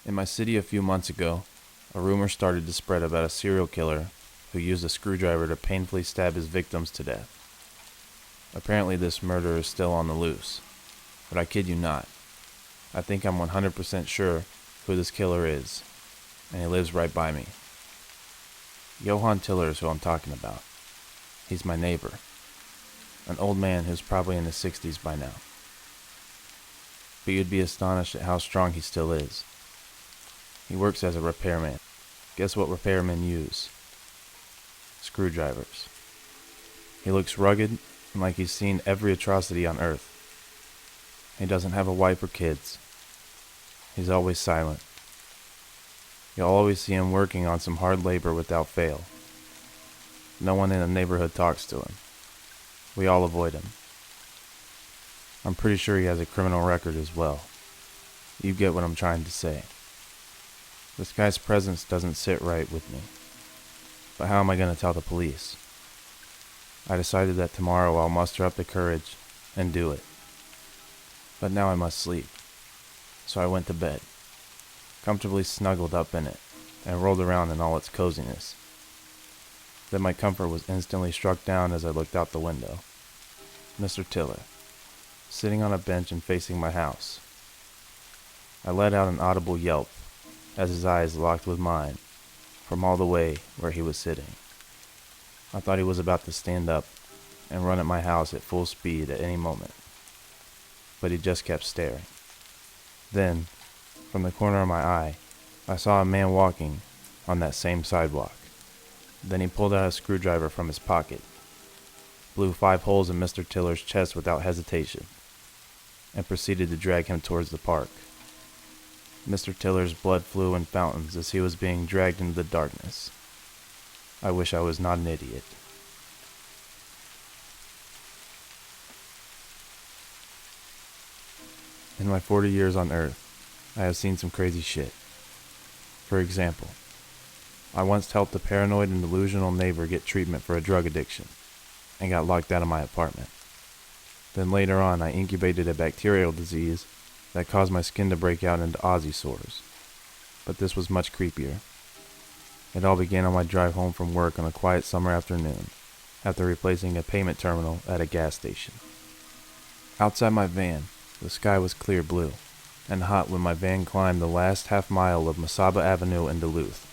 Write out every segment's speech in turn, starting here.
In my city a few months ago, a rumor started to spread about a serial killer who used a screwdriver to painfully stab his victims to death. Apparently this murderer is still on the loose, but I kid you not. I think I'm 100% sure who this killer is, and he lives right by me. Johann Tiller is who I'm talking about. He's my neighbor, an old man who's probably in his 60s by now. But you'd be astonished at how strong he still is. He works as a repairman. Guess what repairmen use? Screwdrivers. He looks rugged and like he's seen every atrocity on earth. He doesn't have a wife or kids. He's always silent. You'll always see him working on some hard labor without fail. No one in the neighborhood talks to him. We all avoid him. I'm pretty sure he has a criminal record as well. You get what I'm trying to say. This guy's presence doesn't sit right with me. But how am I going to tell the police? I decided that tomorrow I'll muster up the courage and do it. But now I must sleep. So I went to bed, comfortably snuggled up in it, and rolled around in all its coziness. Then my comfort was instantly struck down as I looked out the window. Mr. Tiller, sitting on a bench and facing my house. I let out an audible yelp as his eyes locked with mine from all the way where he was sitting. I thought he was about to stand up and run at my house at full speed at any moment, but he just kept staring. Then, from the corner of my eye, I saw a man walking on that same sidewalk. Then he pulled out a screwdriver from his pocket, blew 5 holes in Mr. Tiller's chest without hesitation, and proceeded to drag him towards the park. Mr. Tiller's blood flew in fountains as he was being dragged into the darkness. I wish I was not an idiot. In my 40 years on Earth, I have seen some crazy shit. For example, I once helped a paranoid and delusional neighbor get treatment for a drug addiction, and got locked out of my apartment. Then later on, I incubated a bacterial disease that caused my skin to break out into Aussie sores. But this was much creepier. It all began on my drive home from work on a quiet summer afternoon, after replacing a payment terminal at a gas station. Outside my van, the sky was clear blue, and hot when my van climbed the last half mile of Masaba Avenue in Duluth.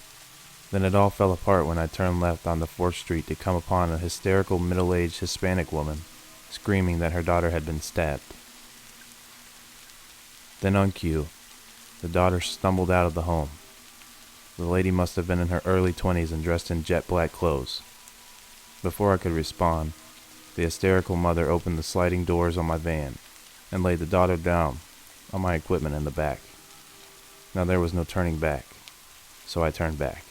Then it all fell apart when I turned left onto 4th Street to come upon a hysterical middle-aged Hispanic woman screaming that her daughter had been stabbed. Then on cue, the daughter stumbled out of the home. The lady must have been in her early 20s and dressed in jet black clothes. Before I could respond, the hysterical mother opened the sliding doors on my van and laid the daughter down on my equipment in the back. Now there was no turning back, so I turned back.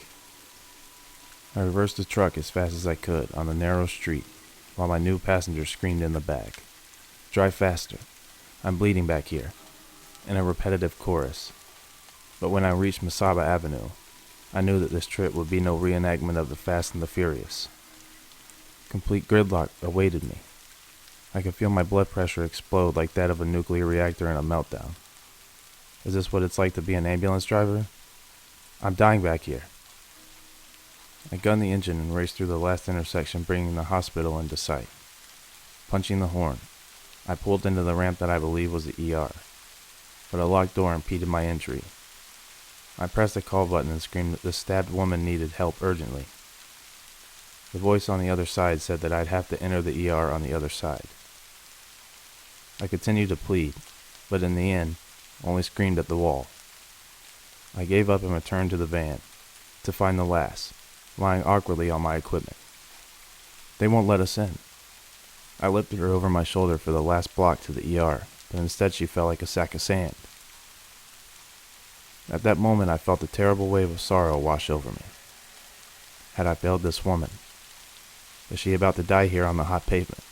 I reversed the truck as fast as I could on the narrow street while my new passenger screamed in the back, "Drive faster, I'm bleeding back here," in a repetitive chorus. But when I reached Masaba Avenue, I knew that this trip would be no reenactment of the Fast and the Furious. Complete gridlock awaited me. I could feel my blood pressure explode like that of a nuclear reactor in a meltdown. Is this what it's like to be an ambulance driver? I'm dying back here. I gunned the engine and raced through the last intersection, bringing the hospital into sight. Punching the horn, I pulled into the ramp that I believe was the ER, but a locked door impeded my entry. I pressed the call button and screamed that the stabbed woman needed help urgently. The voice on the other side said that I'd have to enter the ER on the other side. I continued to plead, but in the end, only screamed at the wall. I gave up and returned to the van, to find the lass, lying awkwardly on my equipment. They won't let us in. I lifted her over my shoulder for the last block to the ER, but instead she fell like a sack of sand. At that moment I felt a terrible wave of sorrow wash over me. Had I failed this woman? Is she about to die here on the hot pavement?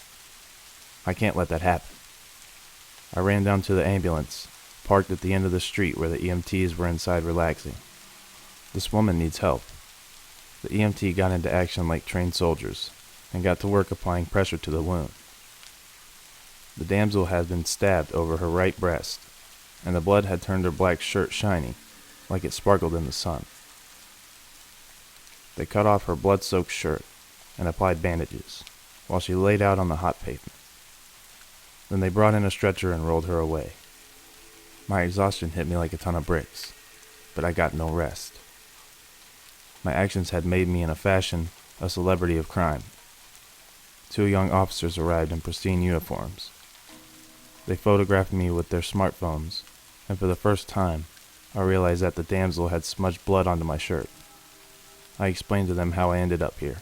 I can't let that happen. I ran down to the ambulance, parked at the end of the street where the EMTs were inside relaxing. This woman needs help. The EMT got into action like trained soldiers, and got to work applying pressure to the wound. The damsel had been stabbed over her right breast, and the blood had turned her black shirt shiny, like it sparkled in the sun. They cut off her blood-soaked shirt and applied bandages, while she laid out on the hot pavement. Then they brought in a stretcher and rolled her away. My exhaustion hit me like a ton of bricks, but I got no rest. My actions had made me in a fashion a celebrity of crime. 2 young officers arrived in pristine uniforms. They photographed me with their smartphones, and for the first time, I realized that the damsel had smudged blood onto my shirt. I explained to them how I ended up here.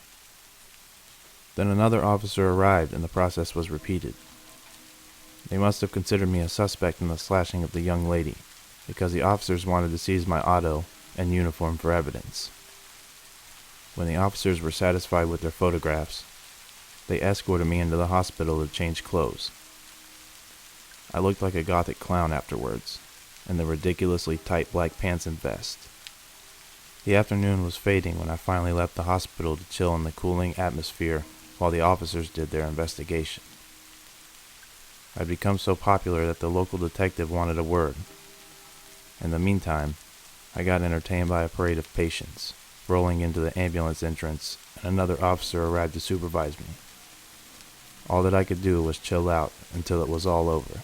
Then another officer arrived and the process was repeated. They must have considered me a suspect in the slashing of the young lady, because the officers wanted to seize my auto and uniform for evidence. When the officers were satisfied with their photographs, they escorted me into the hospital to change clothes. I looked like a gothic clown afterwards, in the ridiculously tight black pants and vest. The afternoon was fading when I finally left the hospital to chill in the cooling atmosphere while the officers did their investigation. I'd become so popular that the local detective wanted a word. In the meantime, I got entertained by a parade of patients, rolling into the ambulance entrance, and another officer arrived to supervise me. All that I could do was chill out until it was all over.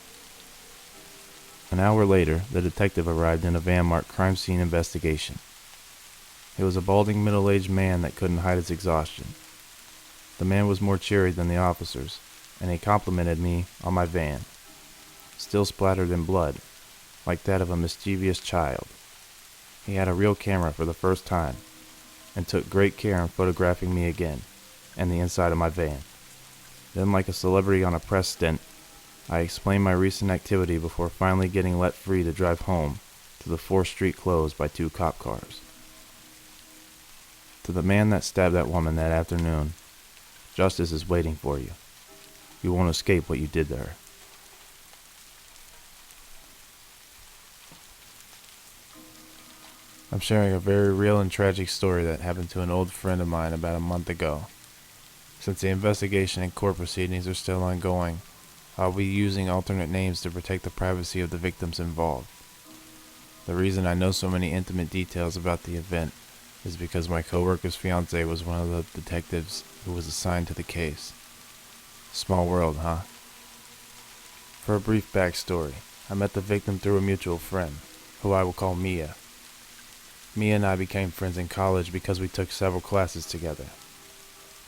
An hour later, the detective arrived in a van marked crime scene investigation. It was a balding middle-aged man that couldn't hide his exhaustion. The man was more cheery than the officers, and he complimented me on my van, still splattered in blood, like that of a mischievous child. He had a real camera for the first time, and took great care in photographing me again, and the inside of my van. Then, like a celebrity on a press stint, I explained my recent activity before finally getting let free to drive home to the 4th Street closed by 2 cop cars. To the man that stabbed that woman that afternoon, justice is waiting for you. You won't escape what you did to her. I'm sharing a very real and tragic story that happened to an old friend of mine about a month ago. Since the investigation and court proceedings are still ongoing, I'll be using alternate names to protect the privacy of the victims involved. The reason I know so many intimate details about the event is because my coworker's fiance was one of the detectives who was assigned to the case. Small world, huh? For a brief backstory, I met the victim through a mutual friend, who I will call Mia. Mia and I became friends in college because we took several classes together.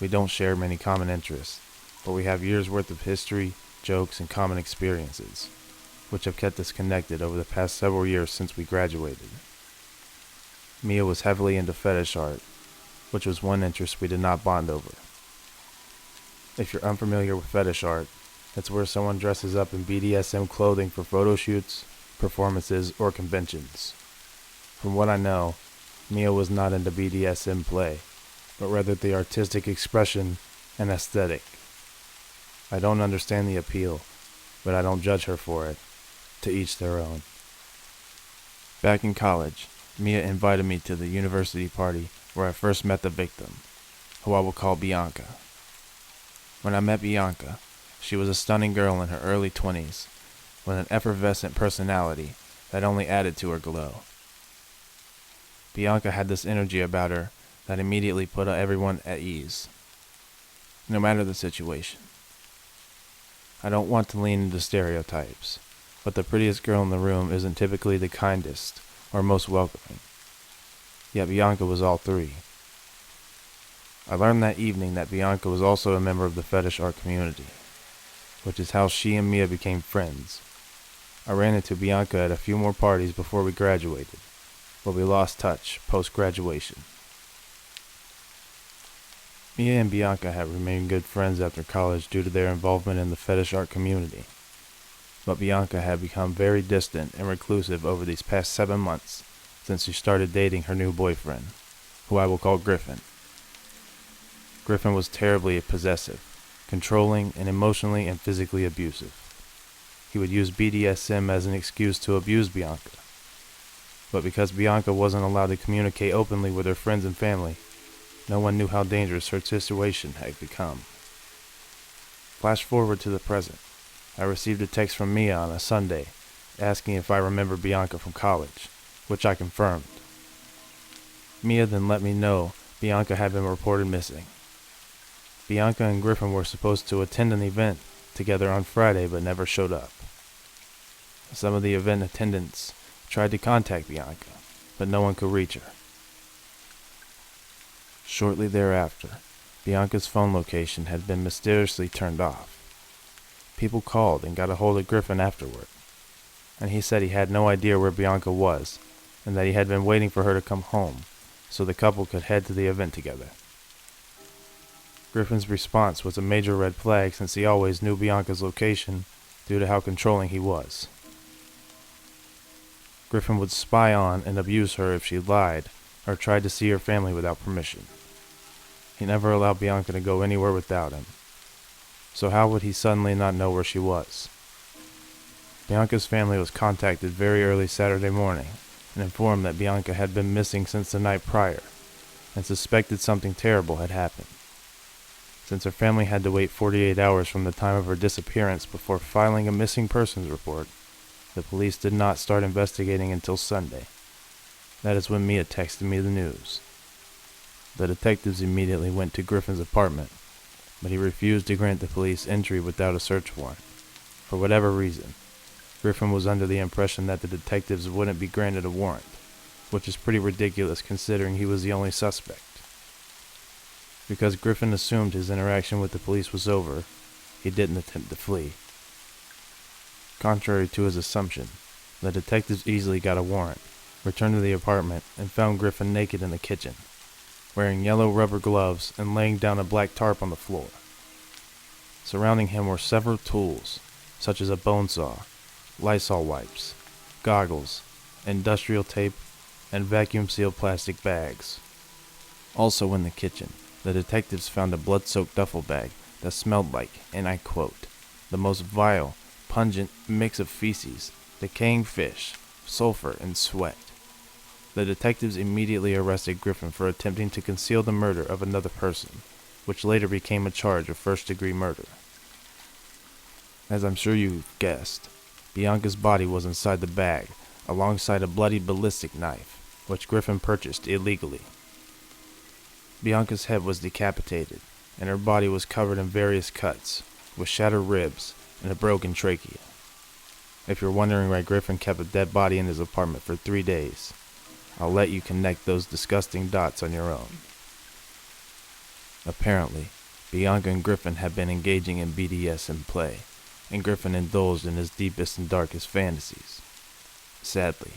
We don't share many common interests, but we have years' worth of history, jokes, and common experiences, which have kept us connected over the past several years since we graduated. Mia was heavily into fetish art, which was one interest we did not bond over. If you're unfamiliar with fetish art, it's where someone dresses up in BDSM clothing for photo shoots, performances, or conventions. From what I know, Mia was not into BDSM play, but rather the artistic expression and aesthetic. I don't understand the appeal, but I don't judge her for it. To each their own. Back in college, Mia invited me to the university party where I first met the victim, who I will call Bianca. When I met Bianca, she was a stunning girl in her early 20s, with an effervescent personality that only added to her glow. Bianca had this energy about her that immediately put everyone at ease, no matter the situation. I don't want to lean into stereotypes, but the prettiest girl in the room isn't typically the kindest or most welcoming. Yet Bianca was all 3. I learned that evening that Bianca was also a member of the fetish art community, which is how she and Mia became friends. I ran into Bianca at a few more parties before we graduated, but we lost touch post-graduation. Mia and Bianca have remained good friends after college due to their involvement in the fetish art community, but Bianca had become very distant and reclusive over these past 7 months since she started dating her new boyfriend, who I will call Griffin. Griffin was terribly possessive, controlling, and emotionally and physically abusive. He would use BDSM as an excuse to abuse Bianca. But because Bianca wasn't allowed to communicate openly with her friends and family, no one knew how dangerous her situation had become. Flash forward to the present. I received a text from Mia on a Sunday asking if I remember Bianca from college, which I confirmed. Mia then let me know Bianca had been reported missing. Bianca and Griffin were supposed to attend an event together on Friday but never showed up. Some of the event attendants tried to contact Bianca, but no one could reach her. Shortly thereafter, Bianca's phone location had been mysteriously turned off. People called and got a hold of Griffin afterward, and he said he had no idea where Bianca was, and that he had been waiting for her to come home so the couple could head to the event together. Griffin's response was a major red flag since he always knew Bianca's location due to how controlling he was. Griffin would spy on and abuse her if she lied or tried to see her family without permission. He never allowed Bianca to go anywhere without him. So how would he suddenly not know where she was? Bianca's family was contacted very early Saturday morning and informed that Bianca had been missing since the night prior and suspected something terrible had happened. Since her family had to wait 48 hours from the time of her disappearance before filing a missing persons report, the police did not start investigating until Sunday. That is when Mia texted me the news. The detectives immediately went to Griffin's apartment, but he refused to grant the police entry without a search warrant. For whatever reason, Griffin was under the impression that the detectives wouldn't be granted a warrant, which is pretty ridiculous considering he was the only suspect. Because Griffin assumed his interaction with the police was over, he didn't attempt to flee. Contrary to his assumption, the detectives easily got a warrant, returned to the apartment, and found Griffin naked in the kitchen, wearing yellow rubber gloves and laying down a black tarp on the floor. Surrounding him were several tools, such as a bone saw, Lysol wipes, goggles, industrial tape, and vacuum-sealed plastic bags. Also in the kitchen, the detectives found a blood-soaked duffel bag that smelled like, and I quote, the most vile, pungent mix of feces, decaying fish, sulfur, and sweat. The detectives immediately arrested Griffin for attempting to conceal the murder of another person, which later became a charge of first-degree murder. As I'm sure you've guessed, Bianca's body was inside the bag, alongside a bloody ballistic knife, which Griffin purchased illegally. Bianca's head was decapitated, and her body was covered in various cuts, with shattered ribs and a broken trachea. If you're wondering why Griffin kept a dead body in his apartment for 3 days, I'll let you connect those disgusting dots on your own. Apparently, Bianca and Griffin had been engaging in BDSM play, and Griffin indulged in his deepest and darkest fantasies. Sadly,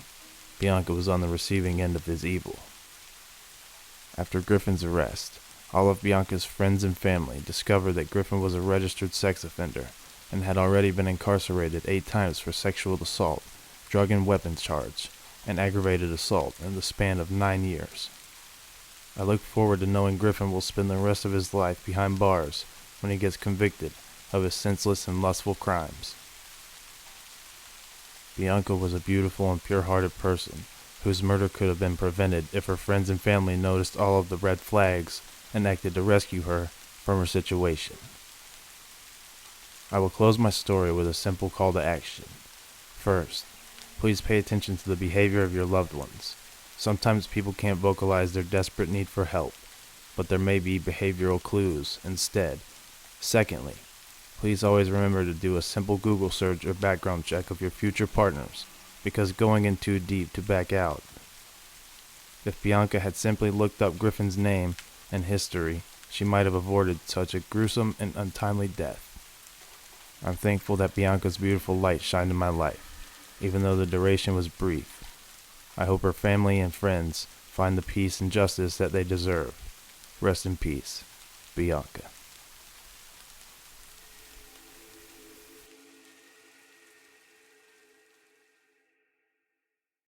Bianca was on the receiving end of his evil. After Griffin's arrest, all of Bianca's friends and family discovered that Griffin was a registered sex offender and had already been incarcerated 8 times for sexual assault, drug and weapons charge, and aggravated assault in the span of 9 years. I look forward to knowing Griffin will spend the rest of his life behind bars when he gets convicted of his senseless and lustful crimes. Bianca was a beautiful and pure-hearted person whose murder could have been prevented if her friends and family noticed all of the red flags and acted to rescue her from her situation. I will close my story with a simple call to action. First, please pay attention to the behavior of your loved ones. Sometimes people can't vocalize their desperate need for help, but there may be behavioral clues instead. Secondly, please always remember to do a simple Google search or background check of your future partners, because going in too deep to back out. If Bianca had simply looked up Griffin's name and history, she might have avoided such a gruesome and untimely death. I'm thankful that Bianca's beautiful light shined in my life, even though the duration was brief. I hope her family and friends find the peace and justice that they deserve. Rest in peace, Bianca.